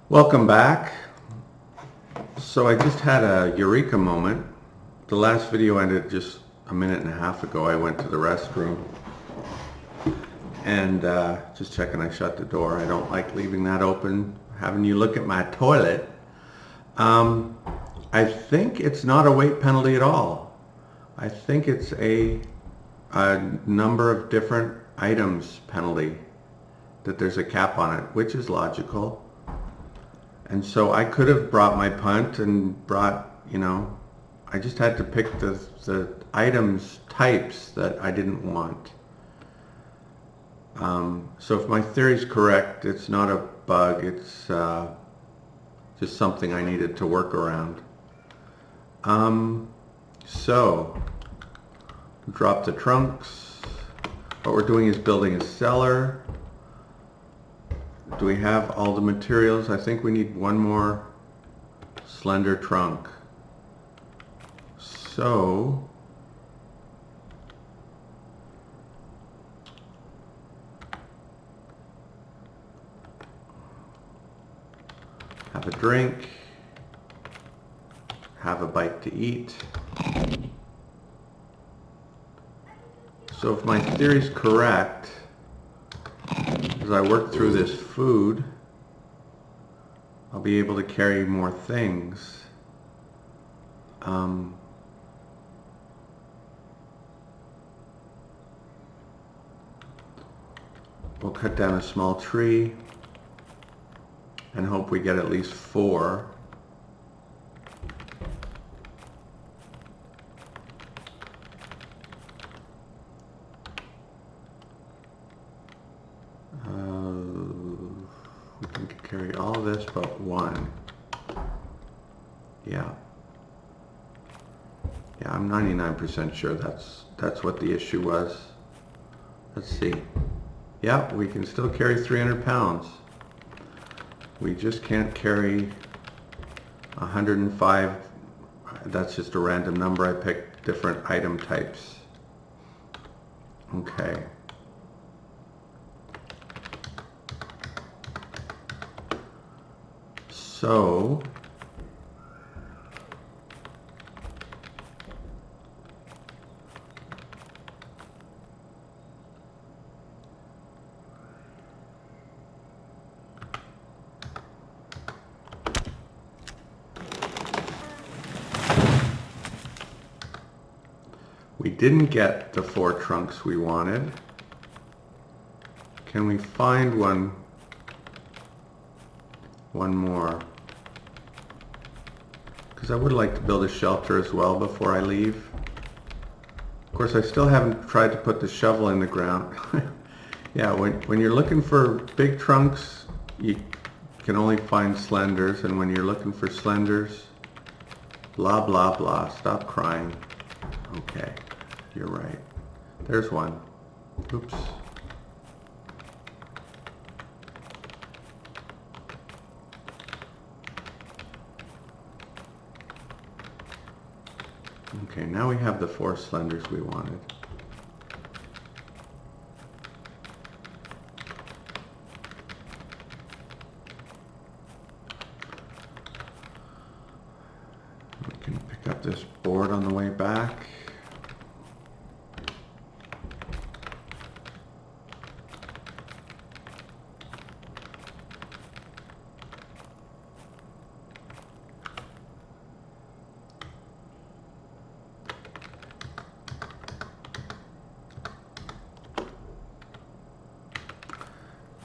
Welcome back. So I just had a eureka moment. The last video ended just a minute and a half ago. I went to the restroom and just checking I shut the door. I don't like leaving that open, having you look at my toilet. I think it's not a weight penalty at all. I think it's a number of different items penalty, that there's a cap on it, which is logical. And so I could have brought my punt and brought, I just had to pick the items types that I didn't want. So if my theory is correct, it's not a bug, it's just something I needed to work around. So drop the trunks. What we're doing is building a cellar. Do we have all the materials? I think we need one more slender trunk. So have a drink, have a bite to eat. So if my theory is correct, as I work through this food, I'll be able to carry more things. We'll cut down a small tree and hope we get at least 4. We can carry all this but 1. Yeah, I'm 99% sure that's what the issue was. Let's see. Yeah, we can still carry 300 pounds. We just can't carry 105. That's just a random number. I picked different item types. Okay. So we didn't get the 4 trunks we wanted. Can we find one more? Because I would like to build a shelter as well before I leave. Of course, I still haven't tried to put the shovel in the ground. Yeah, when you're looking for big trunks, you can only find slenders, and when you're looking for slenders, blah, blah, blah. Stop crying. Okay, you're right. There's one. Oops. Okay, now we have the 4 slenders we wanted. We can pick up this board on the way back.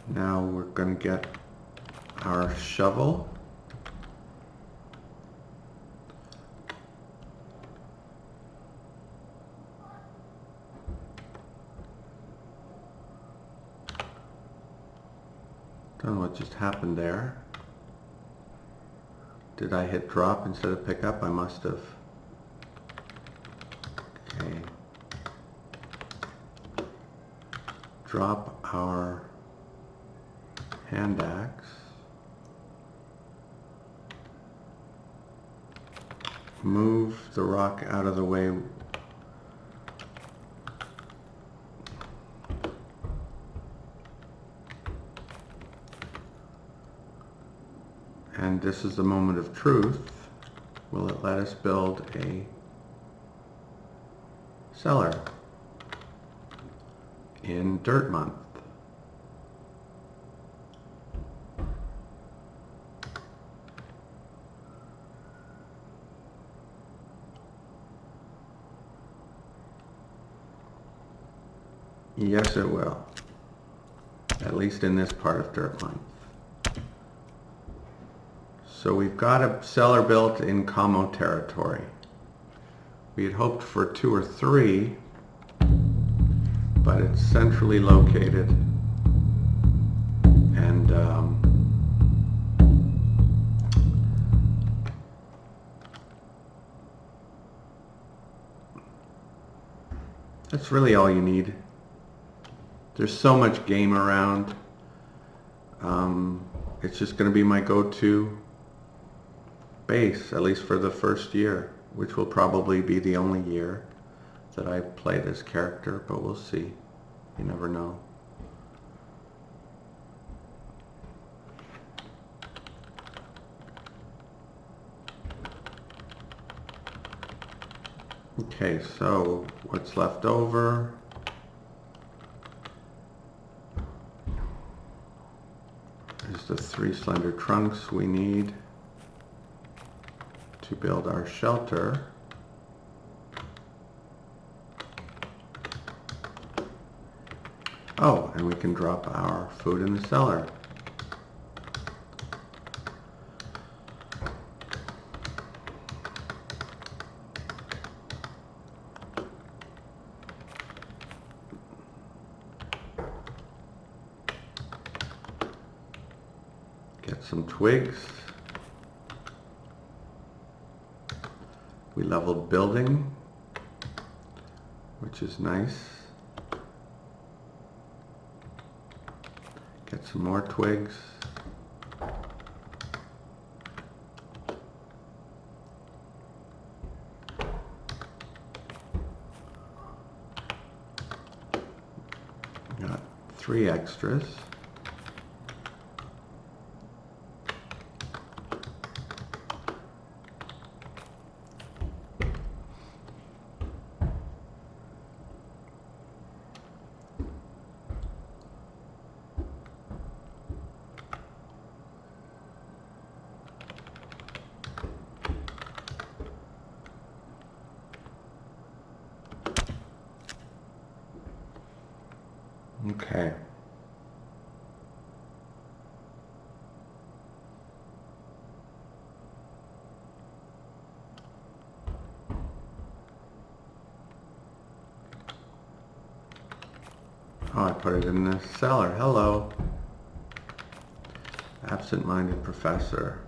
Now we're going to get our shovel. Don't know what just happened there. Did I hit drop instead of pick up? I must have. Okay. Drop our hand axe. Move the rock out of the way. And this is the moment of truth. Will it let us build a cellar in Dirt Month? Yes, it will. At least in this part of Dirt Month. So we've got a cellar built in Kaumo territory. We had hoped for 2 or 3, but it's centrally located, and that's really all you need. There's so much game around. It's just going to be my go-to base, at least for the first year, which will probably be the only year that I play this character, but we'll see. You never know. Okay, so what's left over? Is the 3 slender trunks we need to build our shelter. Oh, and we can drop our food in the cellar. Get some twigs. We leveled building, which is nice. Get some more twigs. Got 3 extras. Okay. Oh, I put it in the cellar. Hello. Absent-minded professor.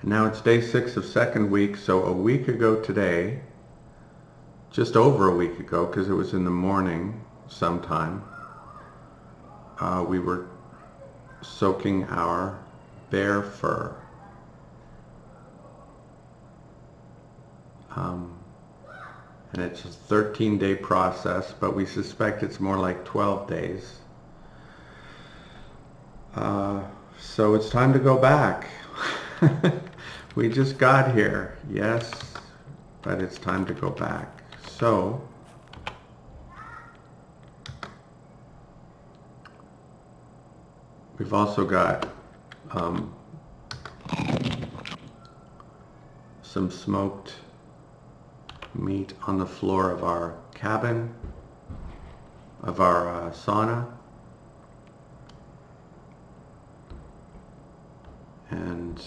Now it's day 6 of second week, so a week ago today, just over a week ago, because it was in the morning sometime, we were soaking our bear fur. And it's a 13-day process, but we suspect it's more like 12 days. So it's time to go back. We just got here, yes, but it's time to go back. So, we've also got some smoked meat on the floor of our cabin, of our sauna. And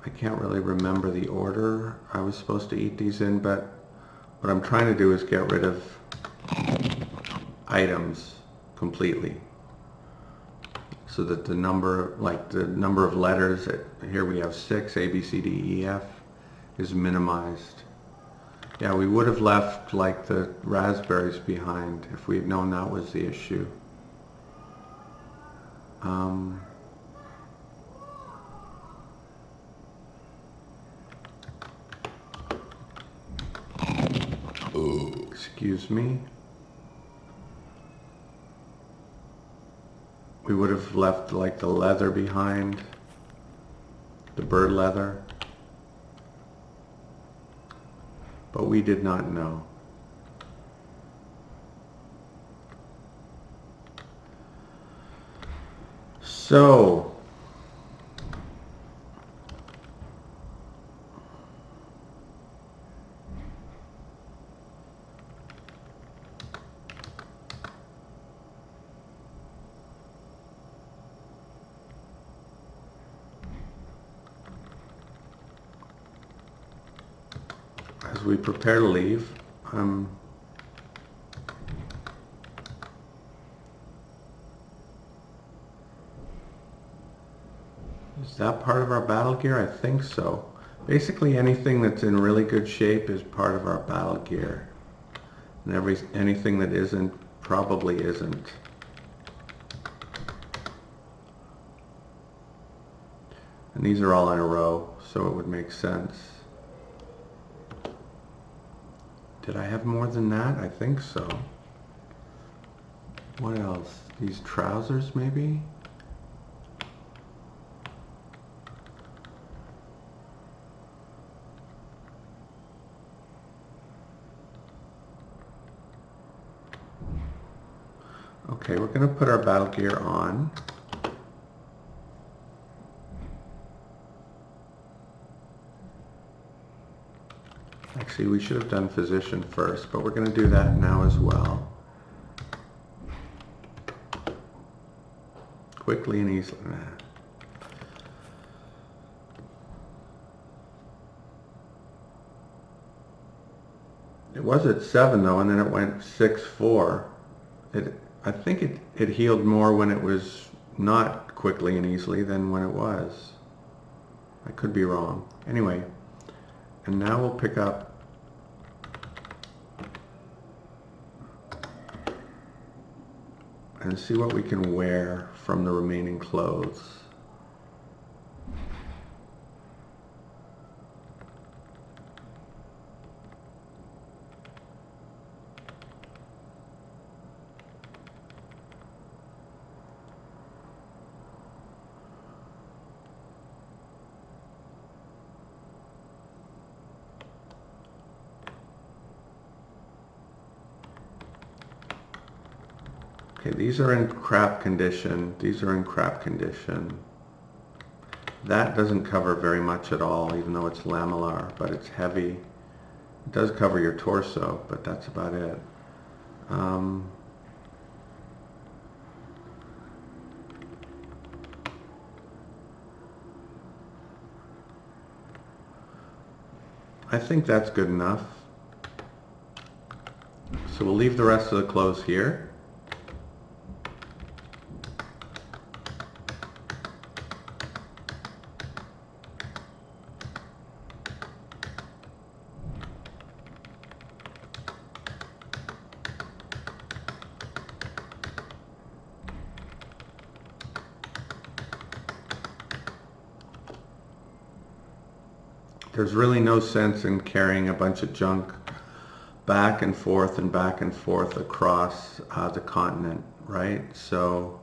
I can't really remember the order I was supposed to eat these in, but what I'm trying to do is get rid of items completely, so that the number, like the number of letters, here we have 6, A, B, C, D, E, F, is minimized. Yeah, we would have left like the raspberries behind if we had known that was the issue. Excuse me. We would have left like the leather behind, the bird leather, but we did not know. So, as we prepare to leave, is that part of our battle gear? I think so. Basically anything that's in really good shape is part of our battle gear. And anything that isn't, probably isn't. And these are all in a row, so it would make sense. Did I have more than that? I think so. What else? These trousers, maybe? Okay, we're going to put our battle gear on. Actually, we should have done physician first, but we're going to do that now as well. Quickly and easily. It was at 7 though, and then it went 6-4. I think it healed more when it was not quickly and easily than when it was. I could be wrong. Anyway, and now we'll pick up and see what we can wear from the remaining clothes. Okay, these are in crap condition. These are in crap condition. That doesn't cover very much at all, even though it's lamellar, but it's heavy. It does cover your torso, but that's about it. I think that's good enough. So we'll leave the rest of the clothes here. There's really no sense in carrying a bunch of junk back and forth across the continent, right? So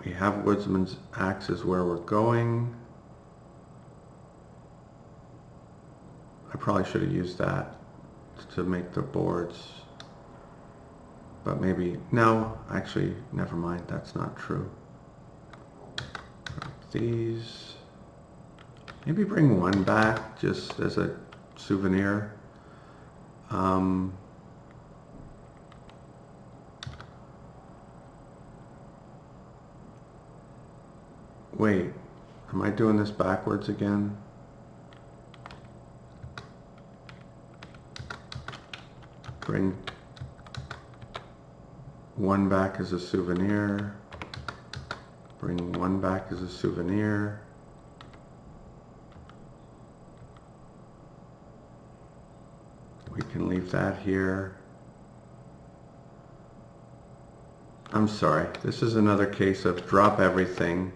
we have Woodsman's axes where we're going. I probably should have used that to make the boards, but maybe, no, actually, never mind, that's not true. These, maybe bring one back just as a souvenir. Wait, am I doing this backwards again? Bring one back as a souvenir. Bring one back as a souvenir. We can leave that here. I'm sorry, this is another case of drop everything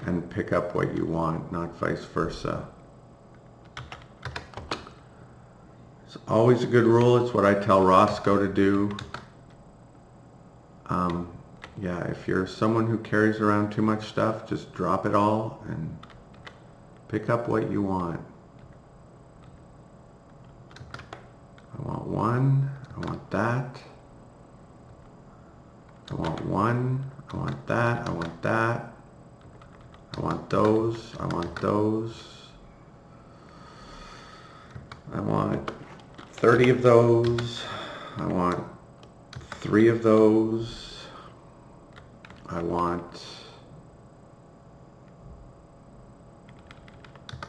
and pick up what you want, not vice versa. It's always a good rule. It's what I tell Roscoe to do. Yeah, if you're someone who carries around too much stuff, just drop it all and pick up what you want. I want one, I want that. I want one, I want that, I want that. I want those, I want those. I want 30 of those. I want 3 of those. I want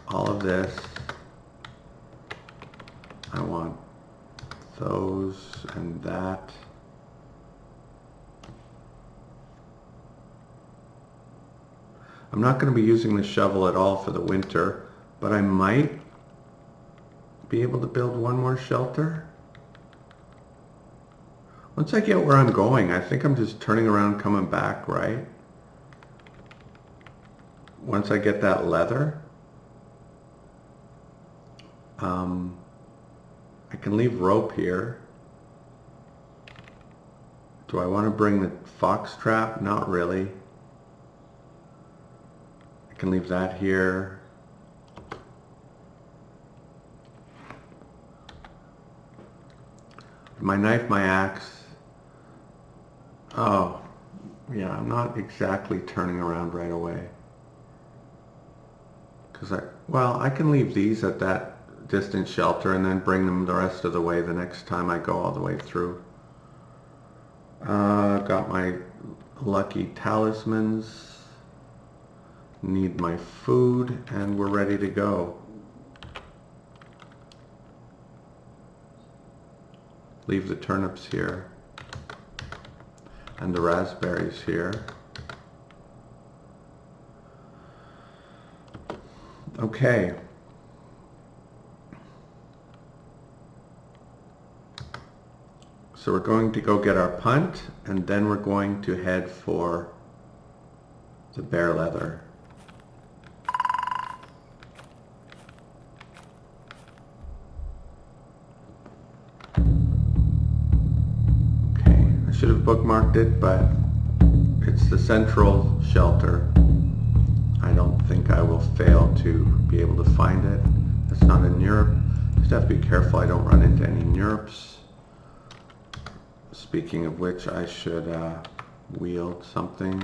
all of this. I want those and that. I'm not going to be using the shovel at all for the winter, but I might be able to build one more shelter. Once I get where I'm going, I think I'm just turning around, coming back, right? Once I get that leather, I can leave rope here. Do I want to bring the fox trap? Not really. I can leave that here. My knife, my axe. Oh, yeah, I'm not exactly turning around right away. Because I can leave these at that distant shelter and then bring them the rest of the way the next time I go all the way through. Got my lucky talismans. Need my food, and we're ready to go. Leave the turnips here and the raspberries here. Okay. So we're going to go get our punt, and then we're going to head for the bear leather. Should have bookmarked it, but it's the central shelter. I don't think I will fail to be able to find it. It's not in Europe. Just have to be careful I don't run into any Europes. Speaking of which, I should wield something.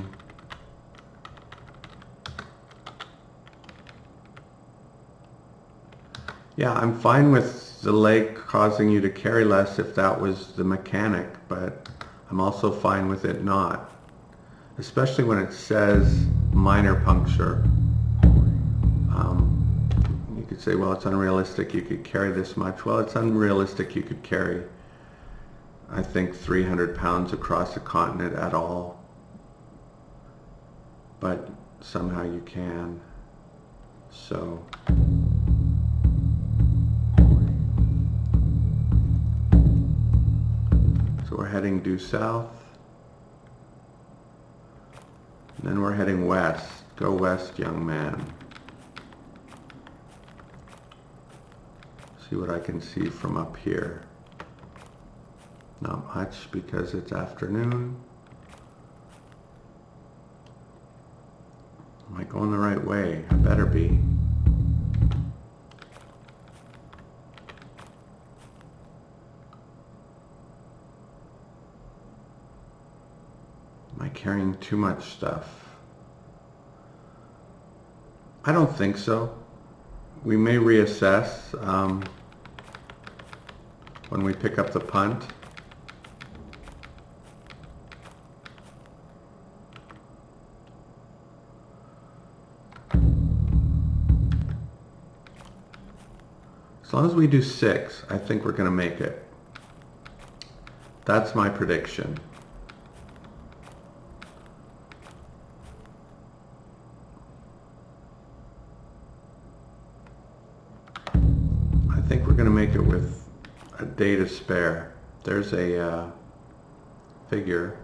Yeah, I'm fine with the leg causing you to carry less if that was the mechanic, but I'm also fine with it not, especially when it says minor puncture. You could say, well, it's unrealistic you could carry this much. Well, it's unrealistic you could carry, I think, 300 pounds across a continent at all, but somehow you can. So we're heading due south, and then we're heading west. Go west, young man. See what I can see from up here. Not much because it's afternoon. Am I going the right way? I better be. Am I carrying too much stuff? I don't think so. We may reassess when we pick up the punt. As long as we do 6, I think we're going to make it. That's my prediction. I think we're going to make it with a day to spare. There's a figure.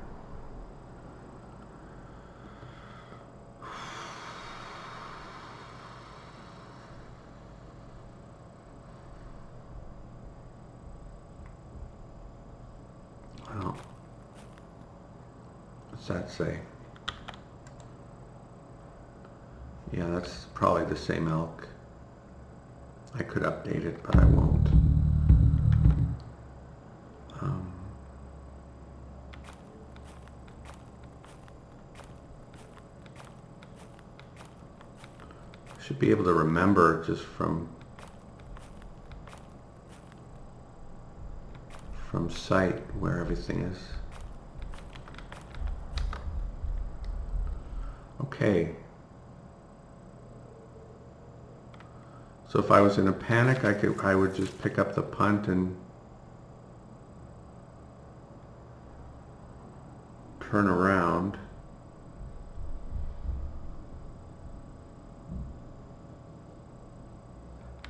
Oh. What's that say? Yeah, that's probably the same elk. I could update it, but I won't. Should be able to remember just from sight where everything is. Okay. So if I was in a panic, I would just pick up the punt and turn around.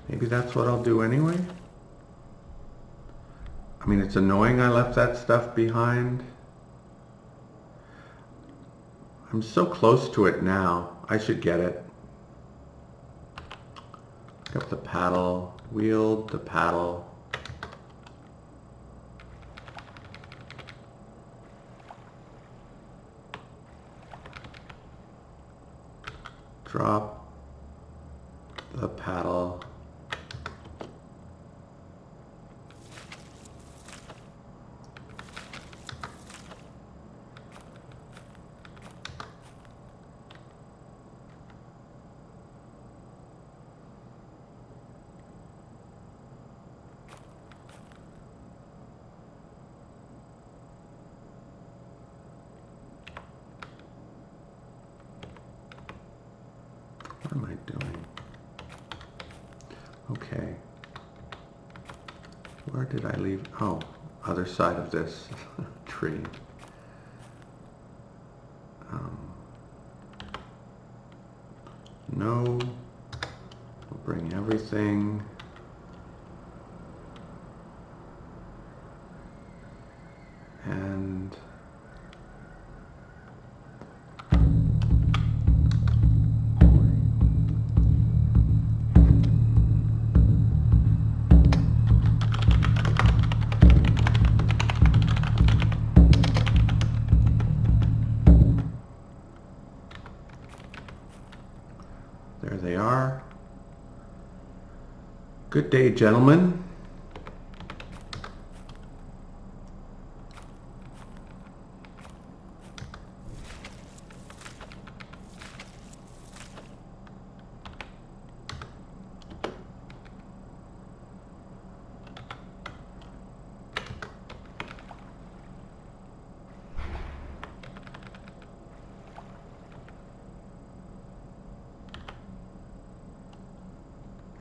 Maybe that's what I'll do anyway. I mean, it's annoying I left that stuff behind. I'm so close to it now. I should get it. Pick up the paddle, wield the paddle. Drop the paddle. What am I doing? Okay. Where did I leave? Oh, other side of this tree. No. We'll bring everything. And there they are. Good day, gentlemen.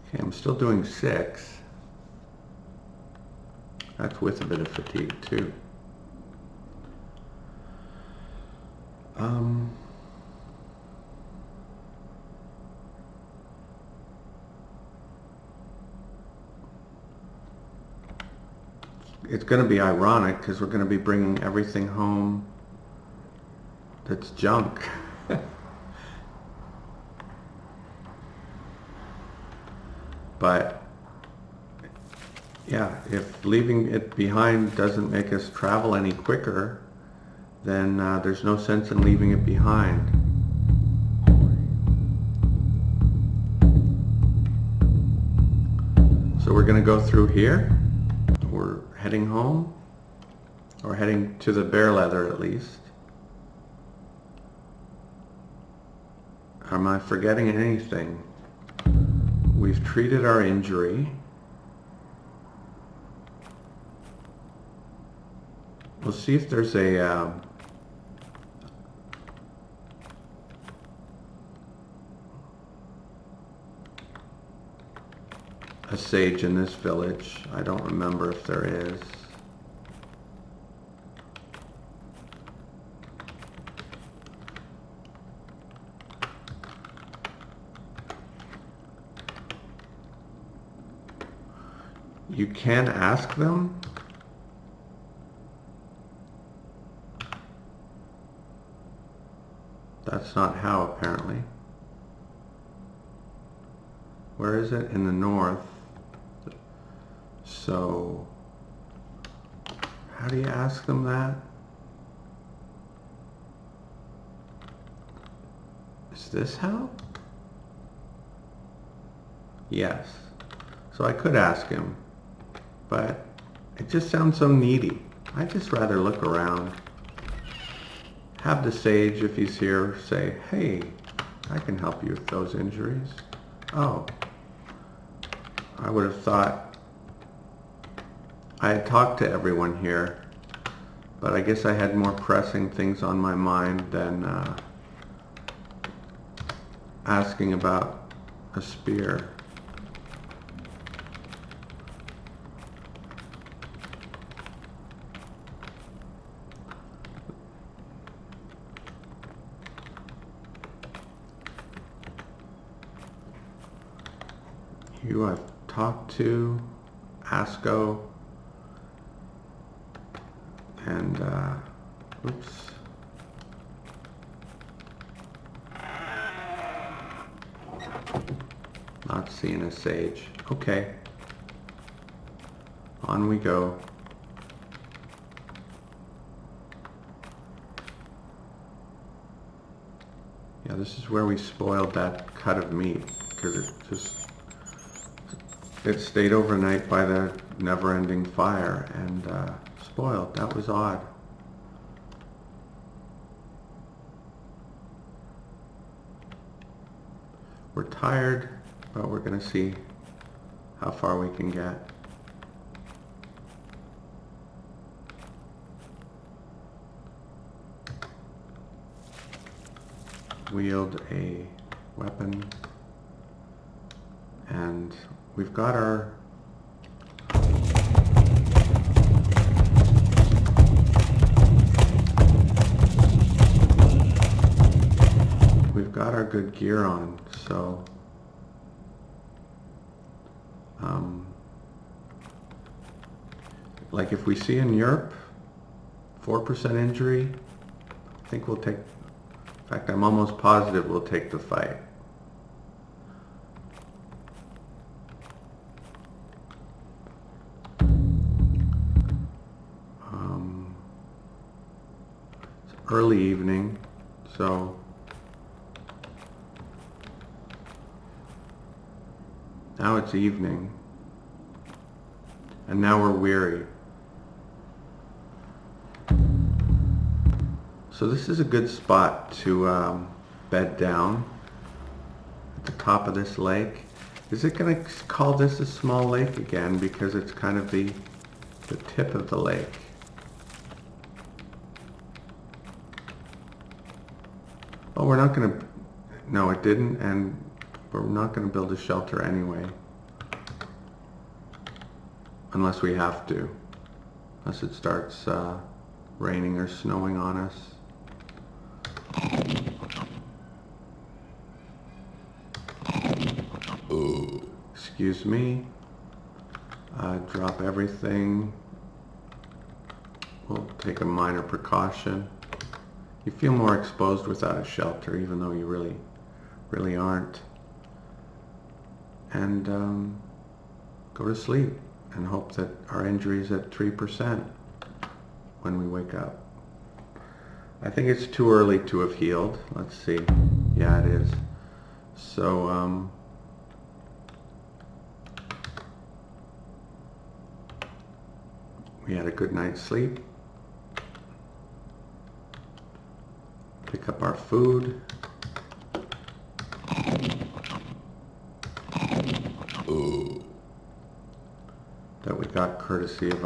Okay, I'm still doing 6. That's with a bit of fatigue too. It's going to be ironic because we're going to be bringing everything home that's junk. But yeah, if leaving it behind doesn't make us travel any quicker, then there's no sense in leaving it behind. So we're going to go through here. We're heading home, or heading to the bear leather at least. Am I forgetting anything? We've treated our injury. We'll see if there's a sage in this village. I don't remember if there is. You can ask them. That's not how, apparently. Where is it? In the north. So, How do you ask them that? Is this how? Yes. So I could ask him, but it just sounds so needy. I'd just rather look around. Have the sage, if he's here, say, hey, I can help you with those injuries. Oh, I would have thought I had talked to everyone here, but I guess I had more pressing things on my mind than asking about a spear. You I've talked to, Asco, and oops. Not seeing a sage. Okay. On we go. Yeah, this is where we spoiled that cut of meat because it stayed overnight by the never-ending fire and spoiled. That was odd. We're tired, but we're going to see how far we can get. Wield a weapon, and we've got our good gear on, so like if we see in Europe 4% injury, I think we'll take, in fact I'm almost positive we'll take the fight. It's early evening, so now it's evening, and now we're weary. So this is a good spot to bed down at the top of this lake. Is it going to call this a small lake again because it's kind of the tip of the lake? Oh, we're not going to, no it didn't, and we're not going to build a shelter anyway. Unless we have to. Unless it starts raining or snowing on us. Excuse me. Drop everything. We'll take a minor precaution. You feel more exposed without a shelter, even though you really aren't. And go to sleep and hope that our injury is at 3% when we wake up. I think it's too early to have healed. Let's see. Yeah, it is. So we had a good night's sleep. Pick up our food. That we got courtesy of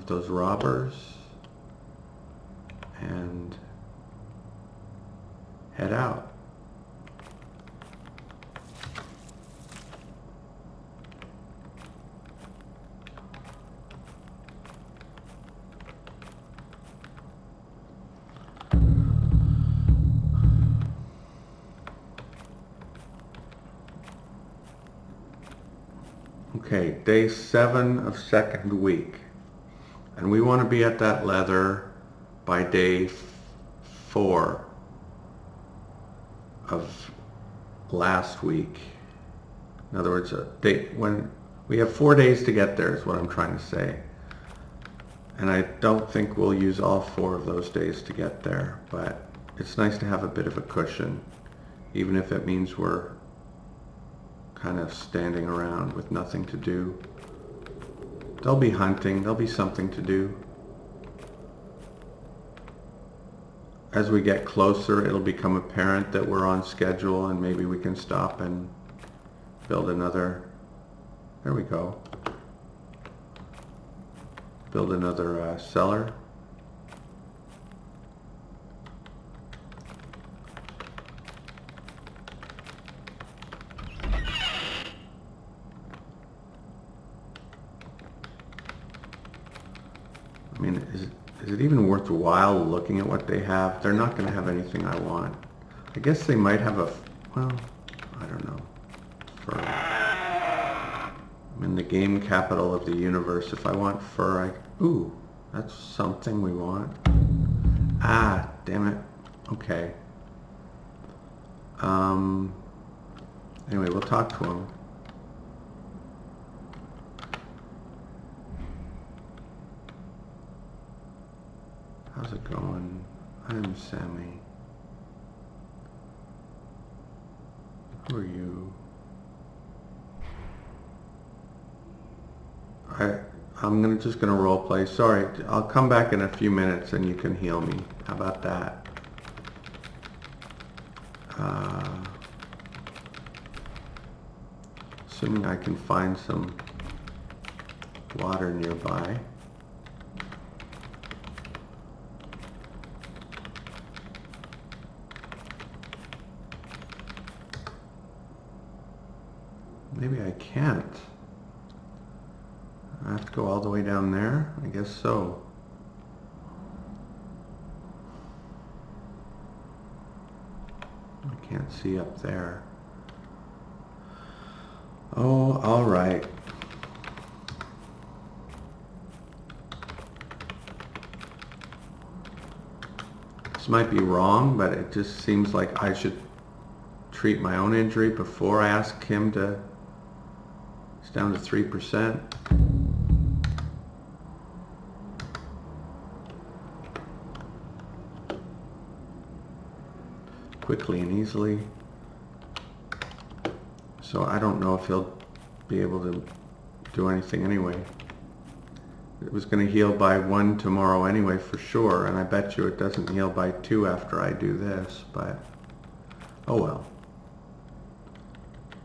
those robbers, and head out. Okay, day 7 of second week, and we want to be at that leather by day 4 of last week. In other words, when we have 4 days to get there is what I'm trying to say. And I don't think we'll use all 4 of those days to get there, but it's nice to have a bit of a cushion, even if it means we're kind of standing around with nothing to do. There'll be hunting, there'll be something to do. As we get closer, it'll become apparent that we're on schedule and maybe we can stop and build another, there we go, build another cellar. I mean, is it even worthwhile looking at what they have? They're not going to have anything I want. I guess they might have a, well, I don't know. I'm in the game capital of the universe. If I want fur, ooh, that's something we want. Ah, damn it. Okay. Anyway, we'll talk to him. How's it going? I'm Sami. Who are you? I'm just gonna role play. Sorry, I'll come back in a few minutes and you can heal me. How about that? Assuming I can find some water nearby. Maybe I can't. I have to go all the way down there? I guess so. I can't see up there. Oh, all right. This might be wrong, but it just seems like I should treat my own injury before I ask him to. It's down to 3%. Quickly and easily. So I don't know if he'll be able to do anything anyway. It was going to heal by 1 tomorrow anyway for sure, and I bet you it doesn't heal by 2 after I do this, but oh well.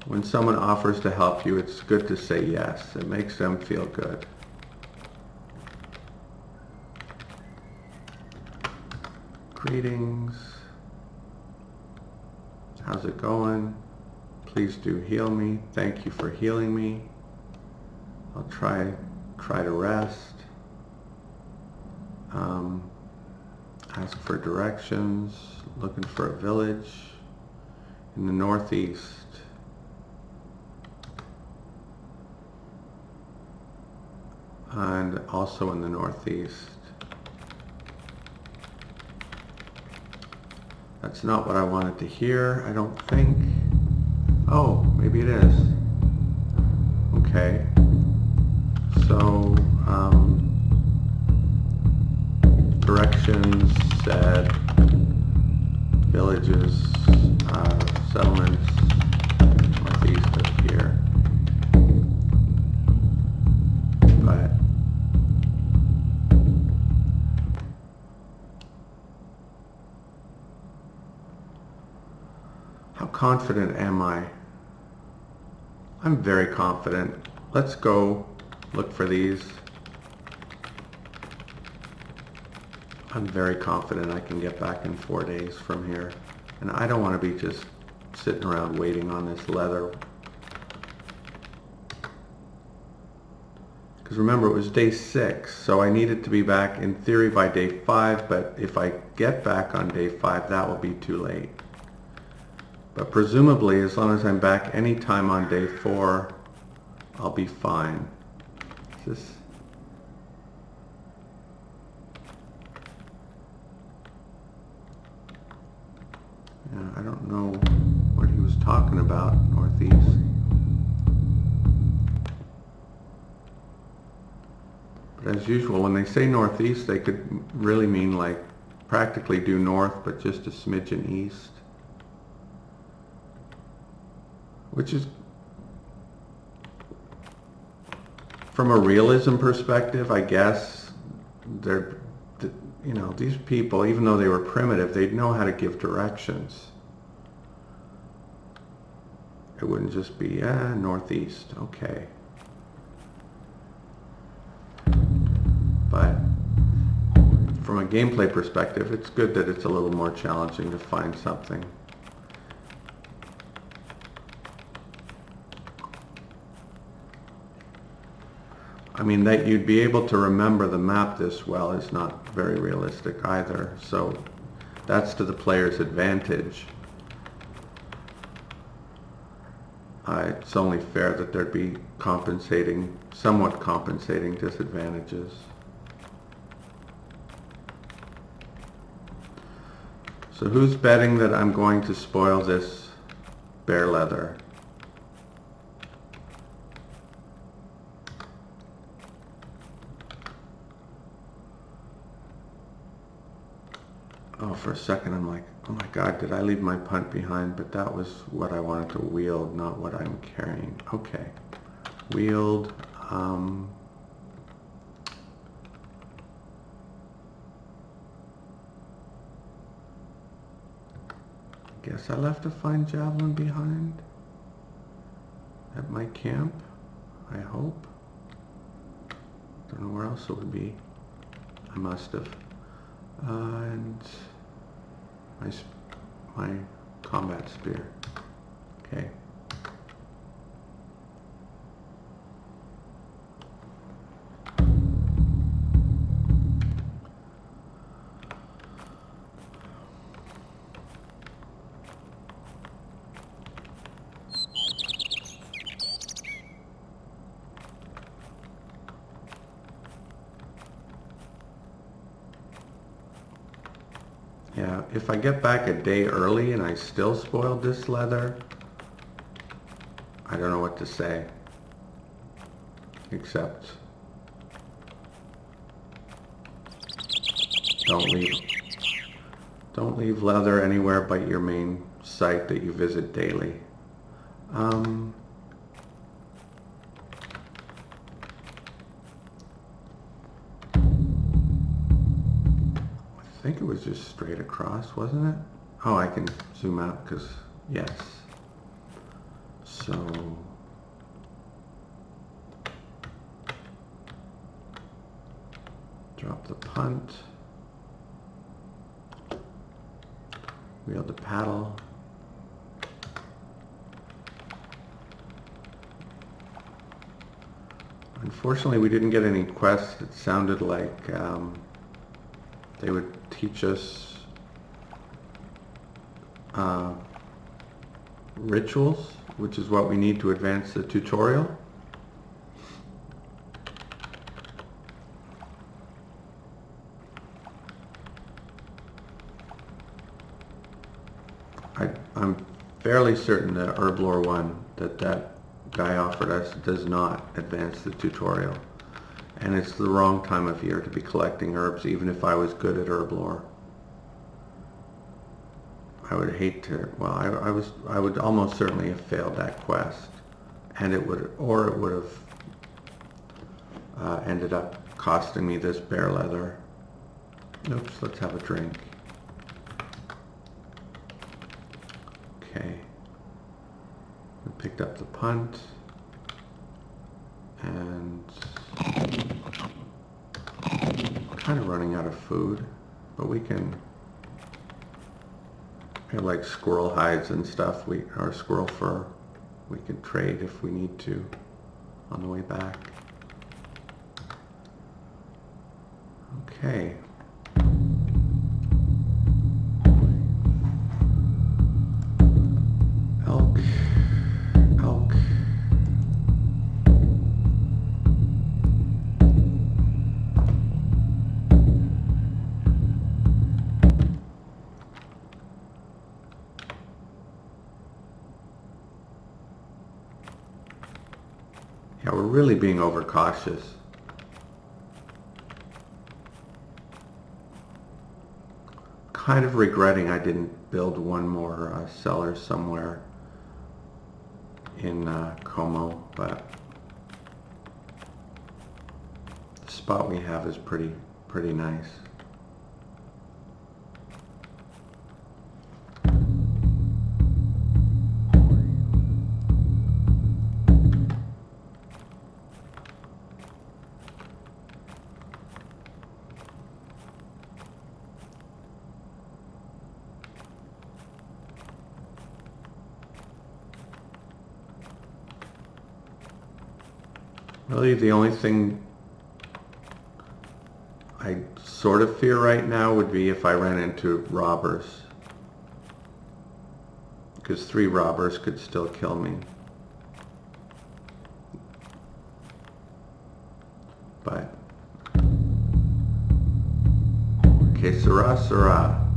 When someone offers to help you, it's good to say yes. It makes them feel good. Greetings. How's it going? Please do heal me. Thank you for healing me. I'll try to rest. Ask for directions. Looking for a village in the northeast. And also in the northeast. That's not what I wanted to hear, I don't think. Oh, maybe it is. Okay. So, directions said villages, settlements northeast of here. But how confident am I? I'm very confident. Let's go look for these. I'm very confident I can get back in 4 days from here. And I don't want to be just sitting around waiting on this leather. Because remember, it was day 6, so I needed to be back in theory by day 5, but if I get back on day 5, that will be too late. But presumably, as long as I'm back any time on day 4, I'll be fine. Is this... Yeah, I don't know what he was talking about, northeast. But as usual, when they say northeast, they could really mean like practically due north, but just a smidgen east. Which is, from a realism perspective, I guess, they're, you know, these people, even though they were primitive, they'd know how to give directions. It wouldn't just be, northeast, okay. But from a gameplay perspective, it's good that it's a little more challenging to find something. I mean, that you'd be able to remember the map this well is not very realistic either, so that's to the player's advantage. It's only fair that there'd be somewhat compensating disadvantages. So who's betting that I'm going to spoil this bear leather? Oh, for a second I'm like, oh my God, did I leave my punt behind? But that was what I wanted to wield, not what I'm carrying. Okay, wield. Guess I left a fine javelin behind at my camp, I hope. Don't know where else it would be. I must have. And my combat spear. Okay. Yeah, if I get back a day early and I still spoiled this leather, I don't know what to say. Except, don't leave leather anywhere but your main site that you visit daily. I think it was just straight across, wasn't it? Oh, I can zoom out because, yes. So, drop the punt. Wield the paddle. Unfortunately, we didn't get any quests. It sounded like they would teach us rituals, which is what we need to advance the tutorial. I'm fairly certain that Herb Lore 1 that guy offered us does not advance the tutorial. And it's the wrong time of year to be collecting herbs, even if I was good at herb lore. I would hate to, well, I would almost certainly have failed that quest. And it would have ended up costing me this bear leather. Oops, let's have a drink. Okay. We picked up the punt. And kind of running out of food, but we can, like squirrel hides and stuff, or squirrel fur, we can trade if we need to on the way back. Okay. Elk. Yeah, we're really being overcautious. kind of regretting I didn't build one more cellar somewhere in Kaumo, but the spot we have is pretty nice. Really, the only thing I sort of fear right now would be if I ran into robbers, because 3 robbers could still kill me. But que sera, sera.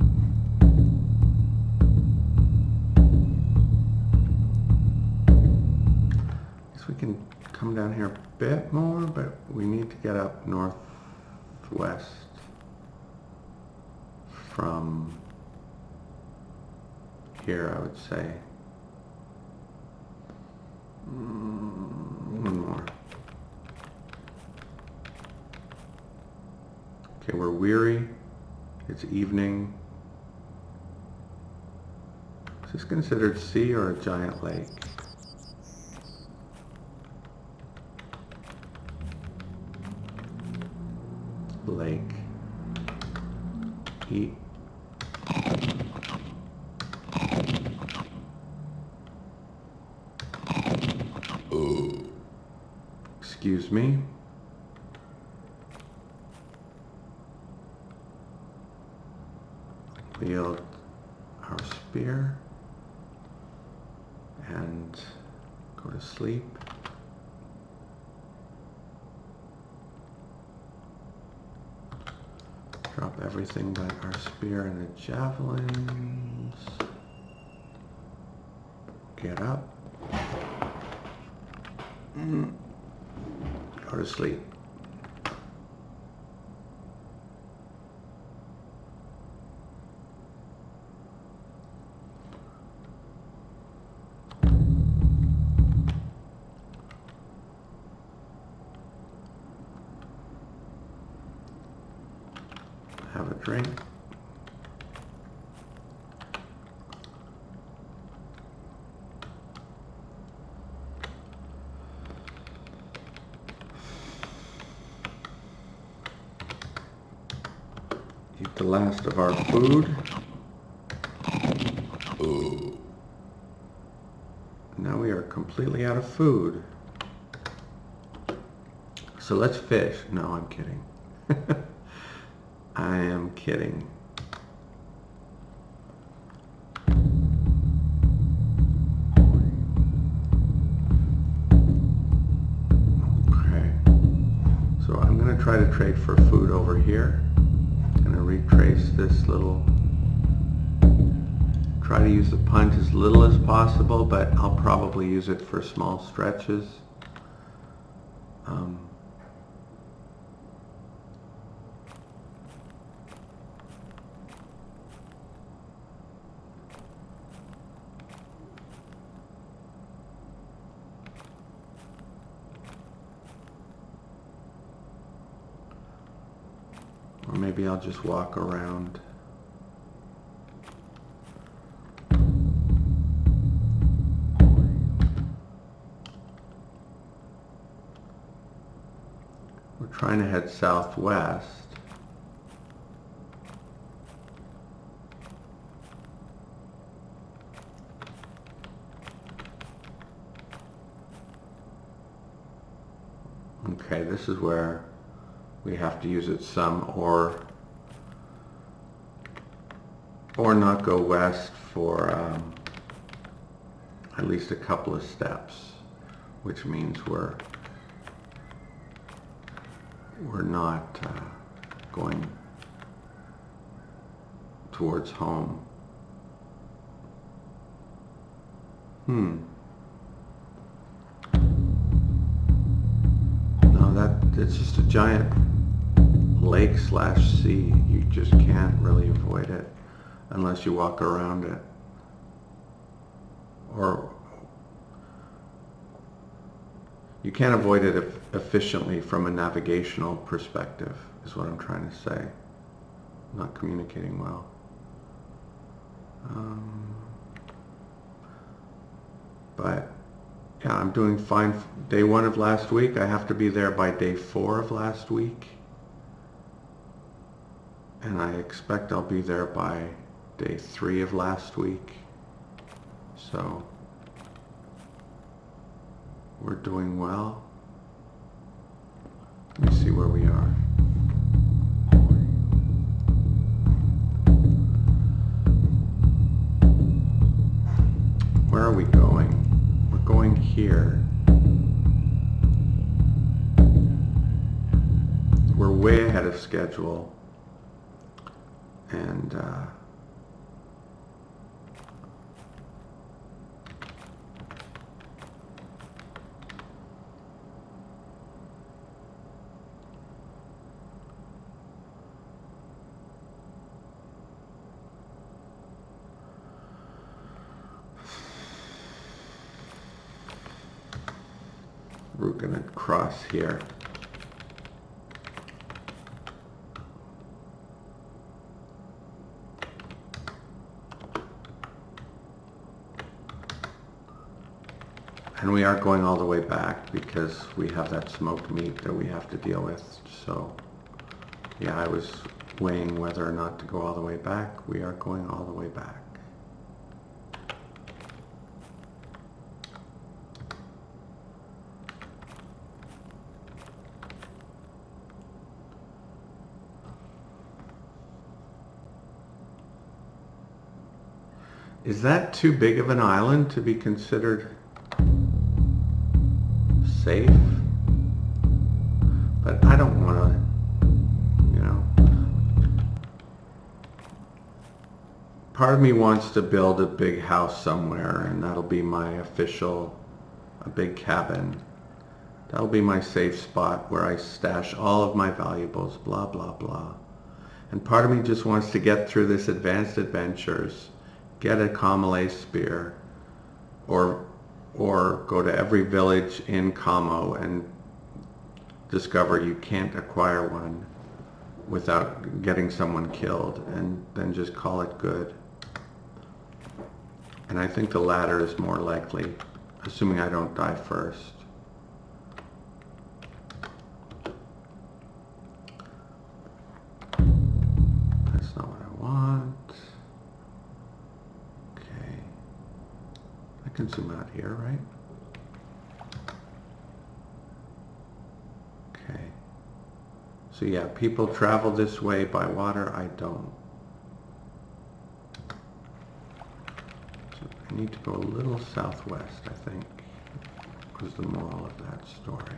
Guess we can come down here a bit more, but we need to get up northwest from here, I would say. One more. Okay, we're weary. It's evening. Is this considered sea or a giant lake? Lake. Eat. Excuse me. Wield our spear and go to sleep. Drop everything but our spear and the javelins. Get up. Go to sleep. Have a drink. Eat the last of our food. Now we are completely out of food. So let's fish. No, I'm kidding. I am kidding. Okay. So I'm going to try to trade for food over here. I'm going to retrace this little... Try to use the punt as little as possible, but I'll probably use it for small stretches. Or maybe I'll just walk around. We're trying to head southwest. Okay, this is where we have to use it some, or not go west for at least a couple of steps, which means we're not going towards home. No, it's just a giant lake/sea. You just can't really avoid it. unless you walk around it. Or you can't avoid it efficiently from a navigational perspective, is what I'm trying to say. Not communicating well. But yeah, I'm doing fine. Day 1 of last week, I have to be there by day 4 of last week. And I expect I'll be there by day 3 of last week. So we're doing well. Let me see where we are. Where are we going? We're going here. We're way ahead of schedule. And we're going to cross here. And we are going all the way back because we have that smoked meat that we have to deal with. So yeah, I was weighing whether or not to go all the way back. We are going all the way back. Is that too big of an island to be considered safe? But I don't want to, you know. Part of me wants to build a big house somewhere, and that'll be my official, a big cabin. That'll be my safe spot where I stash all of my valuables, blah, blah, blah. And part of me just wants to get through this advanced adventures, get a Kaumo spear, or go to every village in Kaumo and discover you can't acquire one without getting someone killed, and then just call it good. And I think the latter is more likely, assuming I don't die first. That's not what I want. Okay. I can zoom out here, right? Okay. So yeah, people travel this way by water. I don't. So I need to go a little southwest, I think, was the moral of that story.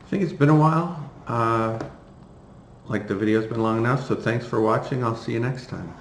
I think it's been a while. Like the video's been long enough, so thanks for watching. I'll see you next time.